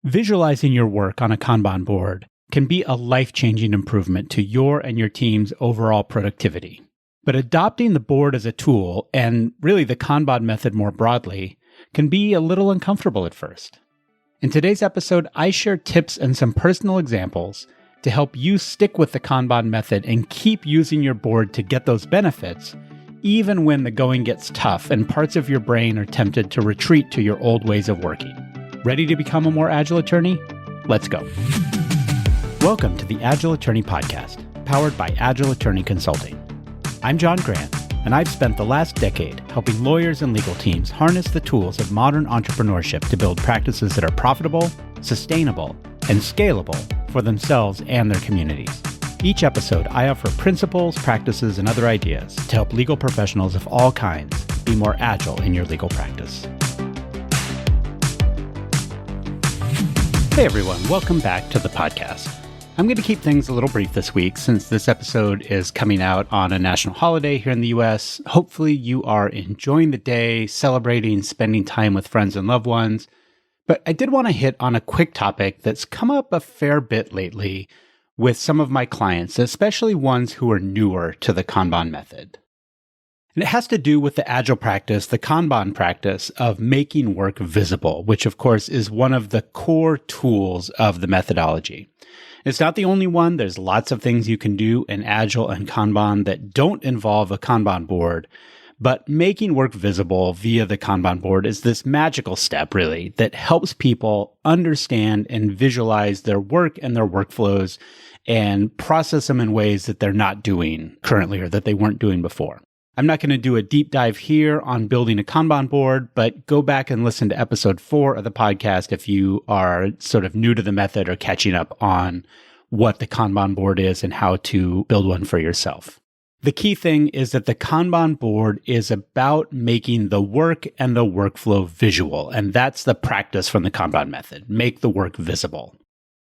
Visualizing your work on a Kanban board can be a life-changing improvement to your and your team's overall productivity. But adopting the board as a tool, and really the Kanban method more broadly, can be a little uncomfortable at first. In today's episode, I share tips and some personal examples to help you stick with the Kanban method and keep using your board to get those benefits, even when the going gets tough and parts of your brain are tempted to retreat to your old ways of working. Ready to become a more agile attorney? Let's go. Welcome to the Agile Attorney Podcast, powered by Agile Attorney Consulting. I'm John Grant, and I've spent the last decade helping lawyers and legal teams harness the tools of modern entrepreneurship to build practices that are profitable, sustainable, and scalable for themselves and their communities. Each episode, I offer principles, practices, and other ideas to help legal professionals of all kinds be more agile in your legal practice. Hey everyone, welcome back to the podcast. I'm going to keep things a little brief this week since this episode is coming out on a national holiday here in the US. Hopefully you are enjoying the day, celebrating, spending time with friends and loved ones. But I did want to hit on a quick topic that's come up a fair bit lately with some of my clients, especially ones who are newer to the Kanban method. And it has to do with the Agile practice, the Kanban practice of making work visible, which of course is one of the core tools of the methodology. It's not the only one. There's lots of things you can do in Agile and Kanban that don't involve a Kanban board, but making work visible via the Kanban board is this magical step, really, that helps people understand and visualize their work and their workflows and process them in ways that they're not doing currently or that they weren't doing before. I'm not going to do a deep dive here on building a Kanban board, but go back and listen to episode 4 of the podcast if you are sort of new to the method or catching up on what the Kanban board is and how to build one for yourself. The key thing is that the Kanban board is about making the work and the workflow visual, and that's the practice from the Kanban method, make the work visible.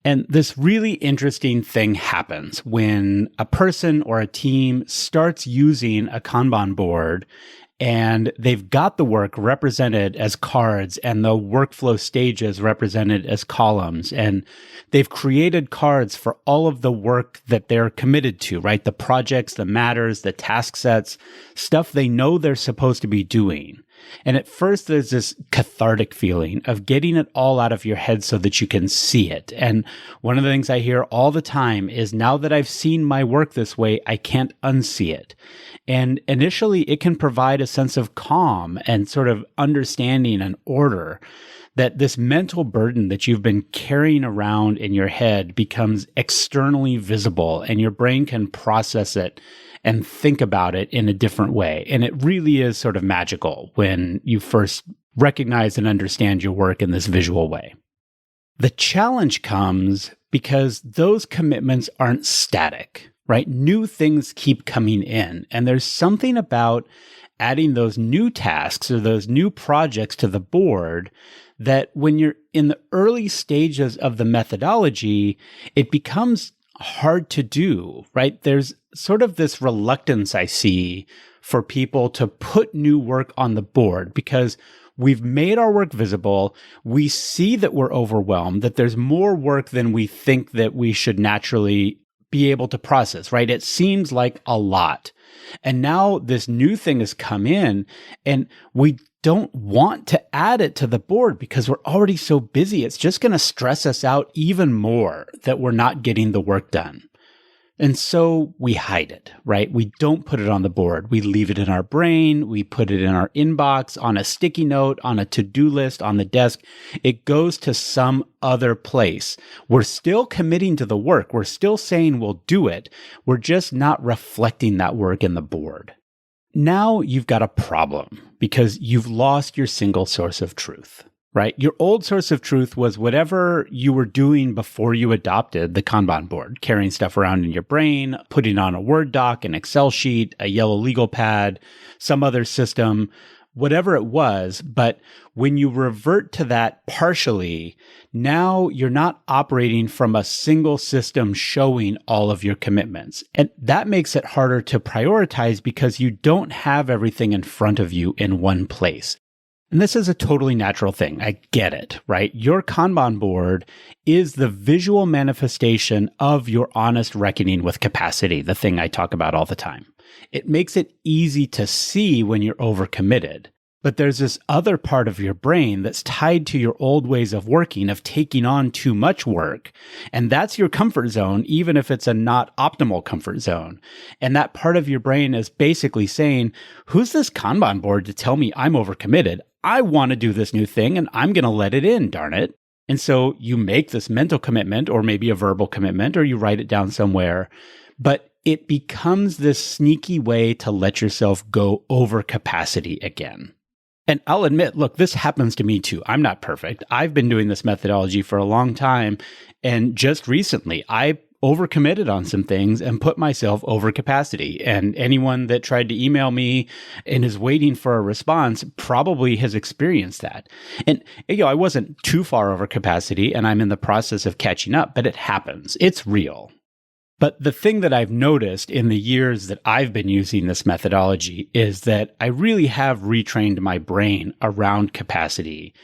And this really interesting thing happens when a person or a team starts using a Kanban board and they've got the work represented as cards and the workflow stages represented as columns. And they've created cards for all of the work that they're committed to, right? The projects, the matters, the task sets, stuff they know they're supposed to be doing. And at first, there's this cathartic feeling of getting it all out of your head so that you can see it. And one of the things I hear all the time is, now that I've seen my work this way, I can't unsee it. And initially, it can provide a sense of calm and sort of understanding and order, that this mental burden that you've been carrying around in your head becomes externally visible and your brain can process it and think about it in a different way. And it really is sort of magical when you first recognize and understand your work in this visual way. The challenge comes because those commitments aren't static, right? New things keep coming in. And there's something about adding those new tasks or those new projects to the board that when you're in the early stages of the methodology, it becomes hard to do, right? There's sort of this reluctance I see for people to put new work on the board because we've made our work visible. We see that we're overwhelmed, that there's more work than we think that we should naturally be able to process, right? It seems like a lot. And now this new thing has come in and we don't want to add it to the board because we're already so busy. It's just going to stress us out even more that we're not getting the work done. And so we hide it, right? We don't put it on the board. We leave it in our brain. We put it in our inbox, on a sticky note, on a to-do list, on the desk. It goes to some other place. We're still committing to the work. We're still saying we'll do it. We're just not reflecting that work in the board. Now you've got a problem because you've lost your single source of truth, right? Your old source of truth was whatever you were doing before you adopted the Kanban board, carrying stuff around in your brain, putting on a Word doc, an Excel sheet, a yellow legal pad, some other system, whatever it was. But when you revert to that partially, now you're not operating from a single system showing all of your commitments. And that makes it harder to prioritize because you don't have everything in front of you in one place. And this is a totally natural thing. I get it, right? Your Kanban board is the visual manifestation of your honest reckoning with capacity, the thing I talk about all the time. It makes it easy to see when you're overcommitted. But there's this other part of your brain that's tied to your old ways of working, of taking on too much work. And that's your comfort zone, even if it's a not optimal comfort zone. And that part of your brain is basically saying, who's this Kanban board to tell me I'm overcommitted? I want to do this new thing and I'm going to let it in, darn it. And so you make this mental commitment or maybe a verbal commitment or you write it down somewhere, but it becomes this sneaky way to let yourself go over capacity again. And I'll admit, look, this happens to me too. I'm not perfect. I've been doing this methodology for a long time. And just recently, I overcommitted on some things and put myself over capacity. And anyone that tried to email me and is waiting for a response probably has experienced that. And I wasn't too far over capacity and I'm in the process of catching up, but it happens. It's real. But the thing that I've noticed in the years that I've been using this methodology is that I really have retrained my brain around capacity.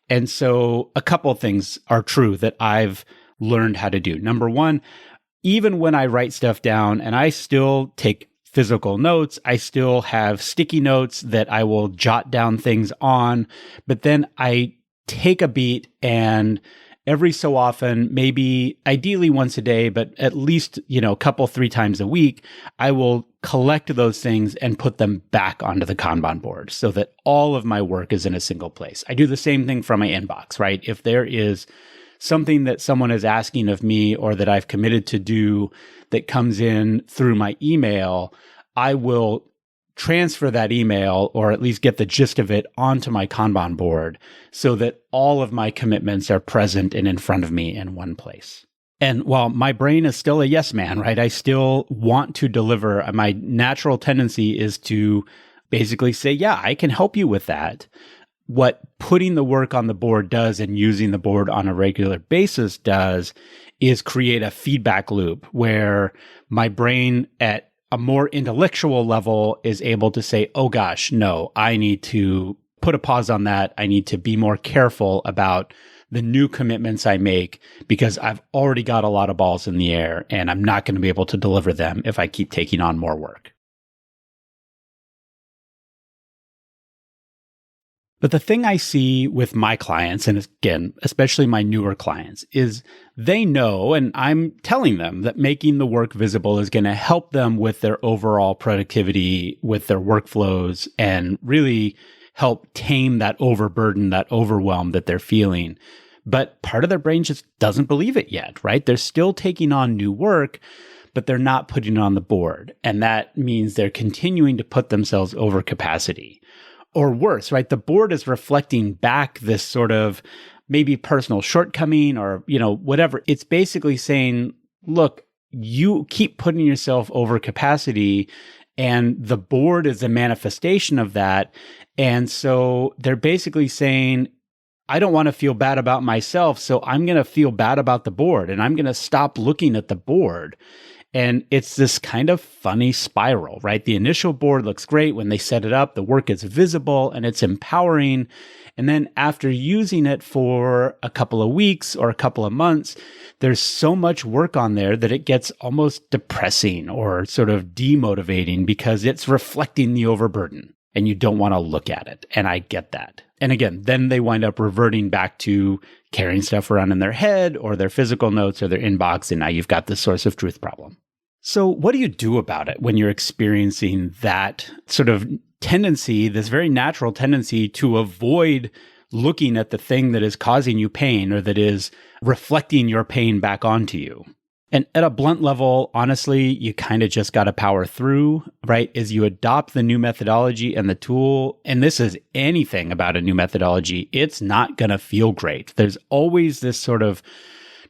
And so a couple of things are true that I've learned how to do. Number one, even when I write stuff down and I still take physical notes, I still have sticky notes that I will jot down things on, but then I take a beat and every so often, maybe ideally once a day, but at least, a couple, 3 times a week, I will collect those things and put them back onto the Kanban board so that all of my work is in a single place. I do the same thing from my inbox, right? If there is something that someone is asking of me or that I've committed to do that comes in through my email, I will transfer that email or at least get the gist of it onto my Kanban board so that all of my commitments are present and in front of me in one place. And while my brain is still a yes man, right? I still want to deliver. My natural tendency is to basically say, yeah, I can help you with that. What putting the work on the board does and using the board on a regular basis does is create a feedback loop where my brain at a more intellectual level is able to say, oh gosh, no, I need to put a pause on that. I need to be more careful about the new commitments I make because I've already got a lot of balls in the air and I'm not going to be able to deliver them if I keep taking on more work. But the thing I see with my clients, and again, especially my newer clients, is they know, and I'm telling them that making the work visible is going to help them with their overall productivity, with their workflows, and really help tame that overburden, that overwhelm that they're feeling. But part of their brain just doesn't believe it yet, right? They're still taking on new work, but they're not putting it on the board. And that means they're continuing to put themselves over capacity. Or worse, right? The board is reflecting back this sort of maybe personal shortcoming or, whatever. It's basically saying, look, you keep putting yourself over capacity and the board is a manifestation of that. And so they're basically saying, I don't want to feel bad about myself, so I'm going to feel bad about the board and I'm going to stop looking at the board. And it's this kind of funny spiral, right? The initial board looks great when they set it up, the work is visible and it's empowering. And then after using it for a couple of weeks or a couple of months, there's so much work on there that it gets almost depressing or sort of demotivating because it's reflecting the overburden and you don't want to look at it. And I get that. And again, then they wind up reverting back to carrying stuff around in their head or their physical notes or their inbox. And now you've got this source of truth problem. So what do you do about it when you're experiencing that sort of tendency, this very natural tendency to avoid looking at the thing that is causing you pain or that is reflecting your pain back onto you? And at a blunt level, honestly, you kind of just got to power through, right? As you adopt the new methodology and the tool, and this is anything about a new methodology, it's not going to feel great. There's always this sort of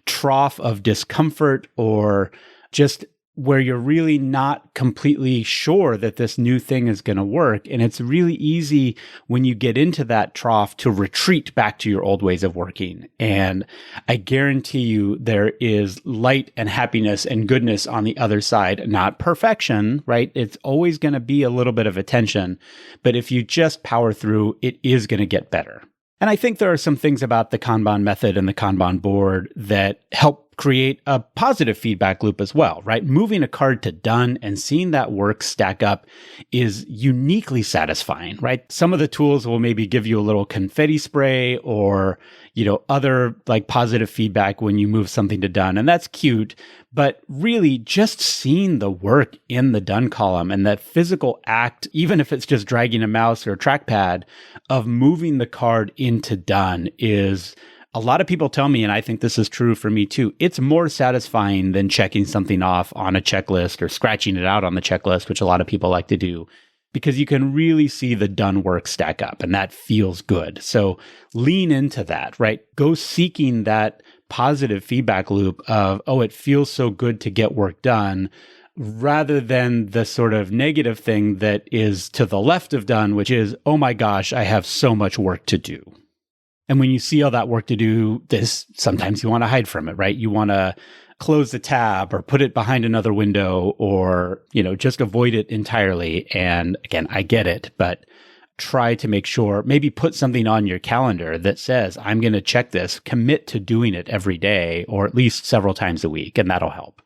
trough of discomfort or just where you're really not completely sure that this new thing is going to work. And it's really easy when you get into that trough to retreat back to your old ways of working. And I guarantee you there is light and happiness and goodness on the other side, not perfection, right? It's always going to be a little bit of a tension, but if you just power through, it is going to get better. And I think there are some things about the Kanban method and the Kanban board that help create a positive feedback loop as well, right? Moving a card to done and seeing that work stack up is uniquely satisfying, right? Some of the tools will maybe give you a little confetti spray or, other like positive feedback when you move something to done. And that's cute. But really just seeing the work in the done column and that physical act, even if it's just dragging a mouse or a trackpad of moving the card into done is, a lot of people tell me, and I think this is true for me too, it's more satisfying than checking something off on a checklist or scratching it out on the checklist, which a lot of people like to do, because you can really see the done work stack up and that feels good. So lean into that, right? Go seeking that positive feedback loop of, oh, it feels so good to get work done, rather than the sort of negative thing that is to the left of done, which is, oh my gosh, I have so much work to do. And when you see all that work to do, sometimes you want to hide from it, right? You want to close the tab or put it behind another window or, just avoid it entirely. And again, I get it, but try to make sure, maybe put something on your calendar that says, I'm going to check this, commit to doing it every day or at least several times a week, and that'll help.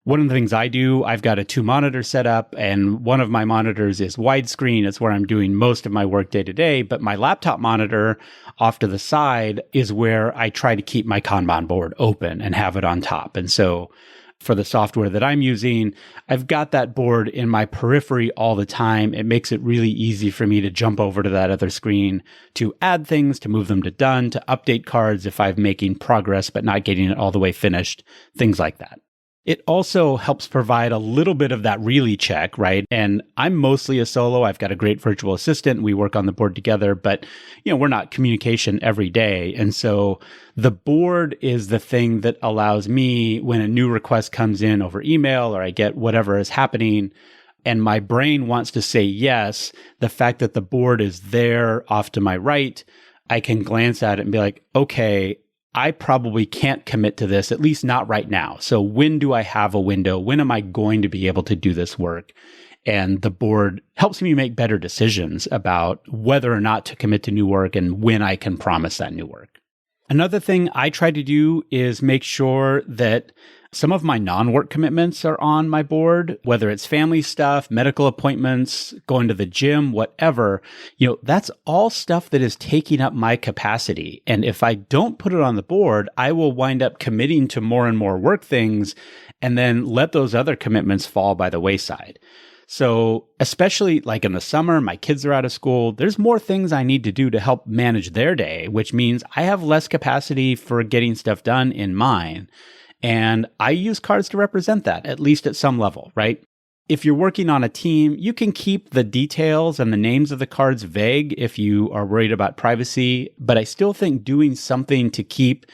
One of the things I do, I've got a 2-monitor setup, and one of my monitors is widescreen. It's where I'm doing most of my work day to day. But my laptop monitor off to the side is where I try to keep my Kanban board open and have it on top. And so for the software that I'm using, I've got that board in my periphery all the time. It makes it really easy for me to jump over to that other screen to add things, to move them to done, to update cards if I'm making progress but not getting it all the way finished, things like that. It also helps provide a little bit of that really check, right? And I'm mostly a solo. I've got a great virtual assistant. We work on the board together, but we're not communication every day. And so the board is the thing that allows me, when a new request comes in over email or I get whatever is happening and my brain wants to say yes, the fact that the board is there off to my right, I can glance at it and be like, okay, I probably can't commit to this, at least not right now. So when do I have a window? When am I going to be able to do this work? And the board helps me make better decisions about whether or not to commit to new work and when I can promise that new work. Another thing I try to do is make sure that some of my non-work commitments are on my board, whether it's family stuff, medical appointments, going to the gym, whatever. That's all stuff that is taking up my capacity. And if I don't put it on the board, I will wind up committing to more and more work things and then let those other commitments fall by the wayside. So especially like in the summer, my kids are out of school, there's more things I need to do to help manage their day, which means I have less capacity for getting stuff done in mine. And I use cards to represent that, at least at some level, right? If you're working on a team, you can keep the details and the names of the cards vague if you are worried about privacy. But I still think doing something to keep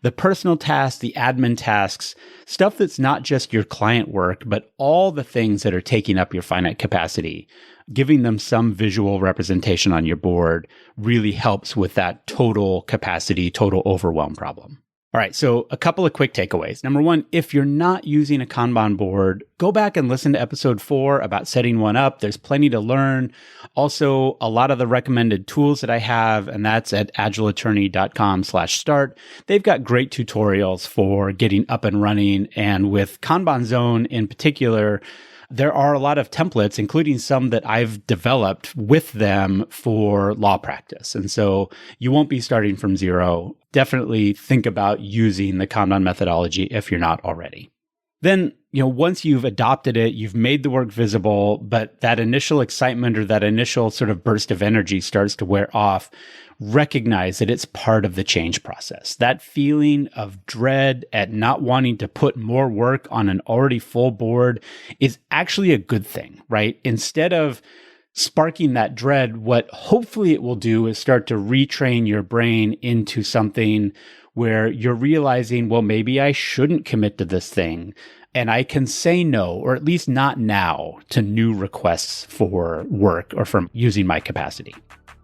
the personal tasks, the admin tasks, stuff that's not just your client work, but all the things that are taking up your finite capacity, giving them some visual representation on your board really helps with that total capacity, total overwhelm problem. All right, so a couple of quick takeaways. Number one, if you're not using a Kanban board, go back and listen to episode 4 about setting one up. There's plenty to learn. Also, a lot of the recommended tools that I have, and that's at agileattorney.com/start. They've got great tutorials for getting up and running. And with Kanban Zone in particular, there are a lot of templates, including some that I've developed with them for law practice. And so you won't be starting from zero. Definitely think about using the Kanban methodology if you're not already. Then, once you've adopted it, you've made the work visible, but that initial excitement or that initial sort of burst of energy starts to wear off, recognize that it's part of the change process. That feeling of dread at not wanting to put more work on an already full board is actually a good thing, right? Instead of sparking that dread, what hopefully it will do is start to retrain your brain into something where you're realizing, well, maybe I shouldn't commit to this thing. and I can say no, or at least not now, to new requests for work or from using my capacity.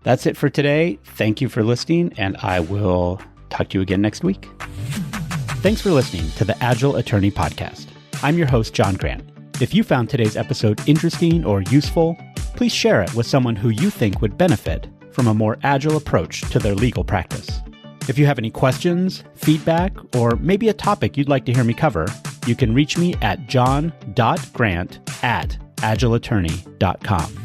That's it for today. Thank you for listening, and I will talk to you again next week. Thanks for listening to the Agile Attorney Podcast. I'm your host, John Grant. If you found today's episode interesting or useful, please share it with someone who you think would benefit from a more agile approach to their legal practice. If you have any questions, feedback, or maybe a topic you'd like to hear me cover, you can reach me at john.grant@agileattorney.com.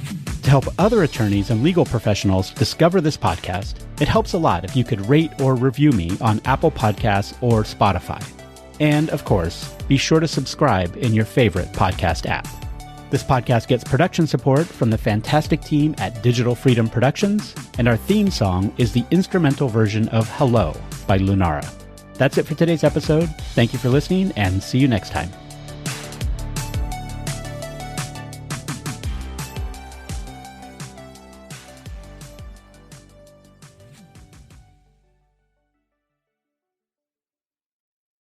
To help other attorneys and legal professionals discover this podcast, it helps a lot if you could rate or review me on Apple Podcasts or Spotify. And, of course, be sure to subscribe in your favorite podcast app. This podcast gets production support from the fantastic team at Digital Freedom Productions, and our theme song is the instrumental version of Hello by Lunara. That's it for today's episode. Thank you for listening, and see you next time.